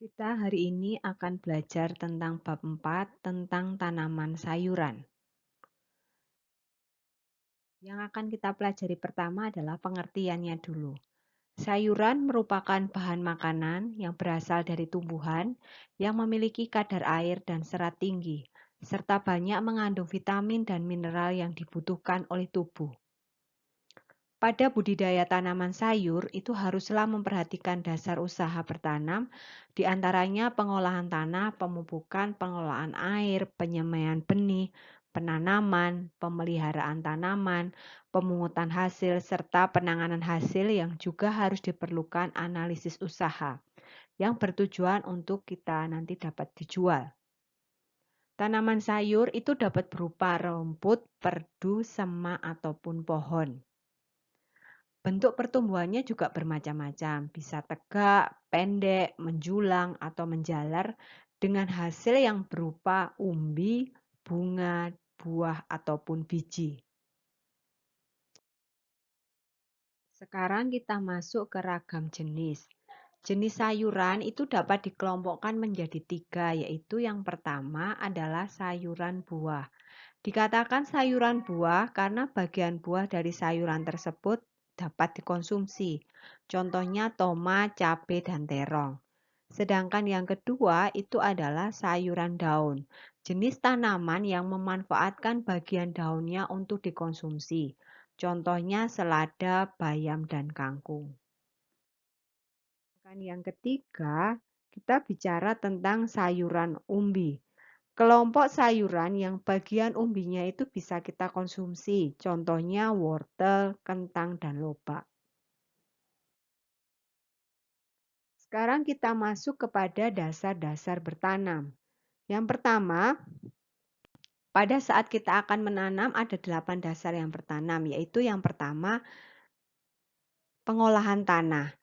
Kita hari ini akan belajar tentang bab 4 tentang tanaman sayuran. Yang akan kita pelajari pertama adalah pengertiannya dulu. Sayuran merupakan bahan makanan yang berasal dari tumbuhan yang memiliki kadar air dan serat tinggi, serta banyak mengandung vitamin dan mineral yang dibutuhkan oleh tubuh. Pada budidaya tanaman sayur, itu haruslah memperhatikan dasar usaha bertanam, di antaranya pengolahan tanah, pemupukan, pengelolaan air, penyemaian benih, penanaman, pemeliharaan tanaman, pemungutan hasil, serta penanganan hasil yang juga harus diperlukan analisis usaha, yang bertujuan untuk kita nanti dapat dijual. Tanaman sayur itu dapat berupa rumput, perdu, semak, ataupun pohon. Bentuk pertumbuhannya juga bermacam-macam, bisa tegak, pendek, menjulang, atau menjalar dengan hasil yang berupa umbi, bunga, buah, ataupun biji. Sekarang kita masuk ke ragam jenis. Jenis sayuran itu dapat dikelompokkan menjadi 3, yaitu yang pertama adalah sayuran buah. Dikatakan sayuran buah karena bagian buah dari sayuran tersebut dapat dikonsumsi. Contohnya tomat, cabai, dan terong. Sedangkan yang kedua itu adalah sayuran daun. Jenis tanaman yang memanfaatkan bagian daunnya untuk dikonsumsi. Contohnya selada, bayam, dan kangkung. Yang ketiga, kita bicara tentang sayuran umbi. Kelompok sayuran yang bagian umbinya itu bisa kita konsumsi, contohnya wortel, kentang, dan lobak. Sekarang kita masuk kepada dasar-dasar bertanam. Yang pertama, pada saat kita akan menanam ada 8 dasar yang bertanam, yaitu yang pertama, pengolahan tanah.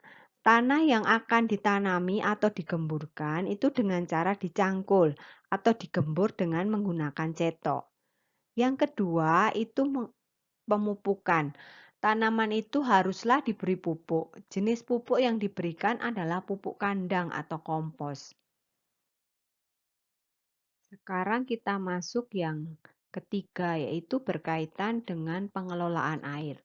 Tanah yang akan ditanami atau digemburkan itu dengan cara dicangkul atau digembur dengan menggunakan cetok. Yang kedua itu pemupukan. Tanaman itu haruslah diberi pupuk. Jenis pupuk yang diberikan adalah pupuk kandang atau kompos. Sekarang kita masuk yang ketiga, yaitu berkaitan dengan pengelolaan air.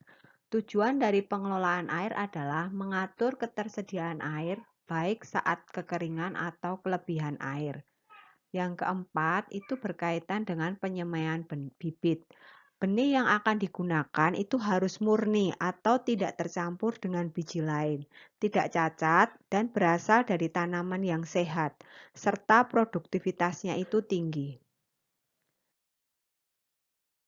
Tujuan dari pengelolaan air adalah mengatur ketersediaan air, baik saat kekeringan atau kelebihan air. Yang keempat itu berkaitan dengan penyemaian bibit. Benih yang akan digunakan itu harus murni atau tidak tercampur dengan biji lain, tidak cacat, dan berasal dari tanaman yang sehat, serta produktivitasnya itu tinggi.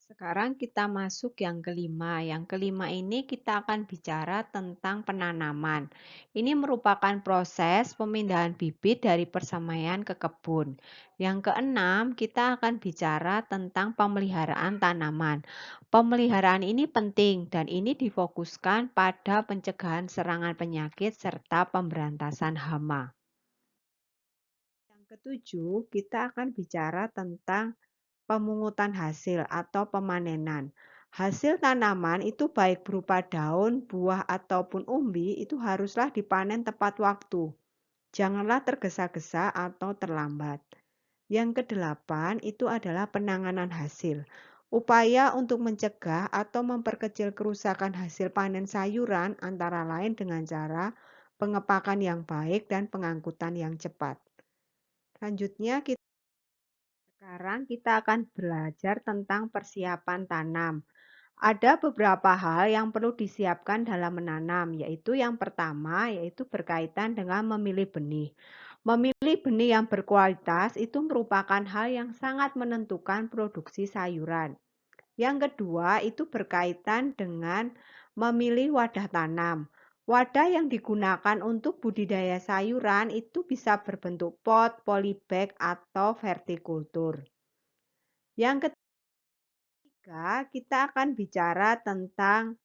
Sekarang kita masuk yang kelima. Yang kelima ini kita akan bicara tentang penanaman. Ini merupakan proses pemindahan bibit dari persemaian ke kebun. Yang keenam, kita akan bicara tentang pemeliharaan tanaman. Pemeliharaan ini penting dan ini difokuskan pada pencegahan serangan penyakit serta pemberantasan hama. Yang ketujuh, kita akan bicara tentang pemungutan hasil atau pemanenan. Hasil tanaman itu baik berupa daun, buah, ataupun umbi itu haruslah dipanen tepat waktu. Janganlah tergesa-gesa atau terlambat. Yang kedelapan itu adalah penanganan hasil. Upaya untuk mencegah atau memperkecil kerusakan hasil panen sayuran antara lain dengan cara pengepakan yang baik dan pengangkutan yang cepat. Selanjutnya sekarang kita akan belajar tentang persiapan tanam. Ada beberapa hal yang perlu disiapkan dalam menanam, yaitu yang pertama yaitu berkaitan dengan memilih benih. Memilih benih yang berkualitas itu merupakan hal yang sangat menentukan produksi sayuran. Yang kedua itu berkaitan dengan memilih wadah tanam. Wadah yang digunakan untuk budidaya sayuran itu bisa berbentuk pot, polybag, atau vertikultur. Yang ketiga, kita akan bicara tentang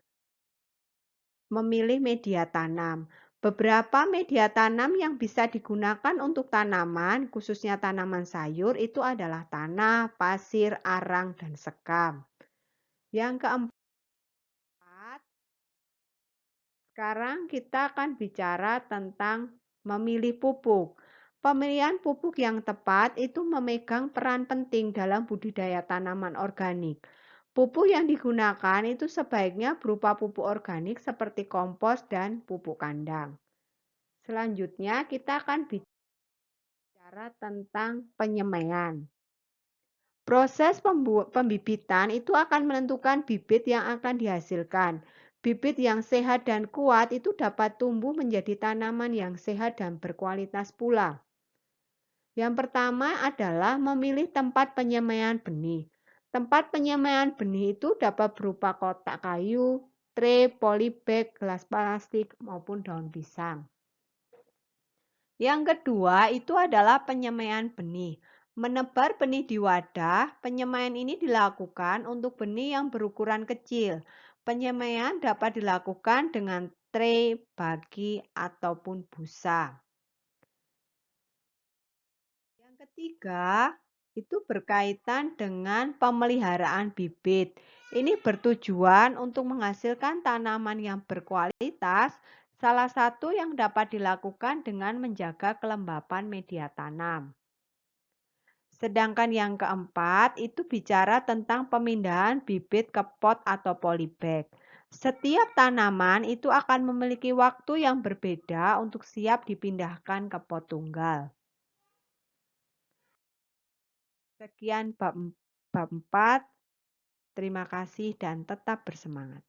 memilih media tanam. Beberapa media tanam yang bisa digunakan untuk tanaman, khususnya tanaman sayur, itu adalah tanah, pasir, arang, dan sekam. Yang keempat, sekarang kita akan bicara tentang memilih pupuk. Pemilihan pupuk yang tepat itu memegang peran penting dalam budidaya tanaman organik. Pupuk yang digunakan itu sebaiknya berupa pupuk organik seperti kompos dan pupuk kandang. Selanjutnya, kita akan bicara tentang penyemaian. Proses pembibitan itu akan menentukan bibit yang akan dihasilkan. Bibit yang sehat dan kuat itu dapat tumbuh menjadi tanaman yang sehat dan berkualitas pula. Yang pertama adalah memilih tempat penyemaian benih. Tempat penyemaian benih itu dapat berupa kotak kayu, tray, polybag, gelas plastik, maupun daun pisang. Yang kedua itu adalah penyemaian benih. Menebar benih di wadah, penyemaian ini dilakukan untuk benih yang berukuran kecil. Penyemaian dapat dilakukan dengan tray, bagi, ataupun busa. Yang ketiga, itu berkaitan dengan pemeliharaan bibit. Ini bertujuan untuk menghasilkan tanaman yang berkualitas. Salah satu yang dapat dilakukan dengan menjaga kelembapan media tanam. Sedangkan yang keempat itu bicara tentang pemindahan bibit ke pot atau polybag. Setiap tanaman itu akan memiliki waktu yang berbeda untuk siap dipindahkan ke pot tunggal. Sekian bab 4. Terima kasih dan tetap bersemangat.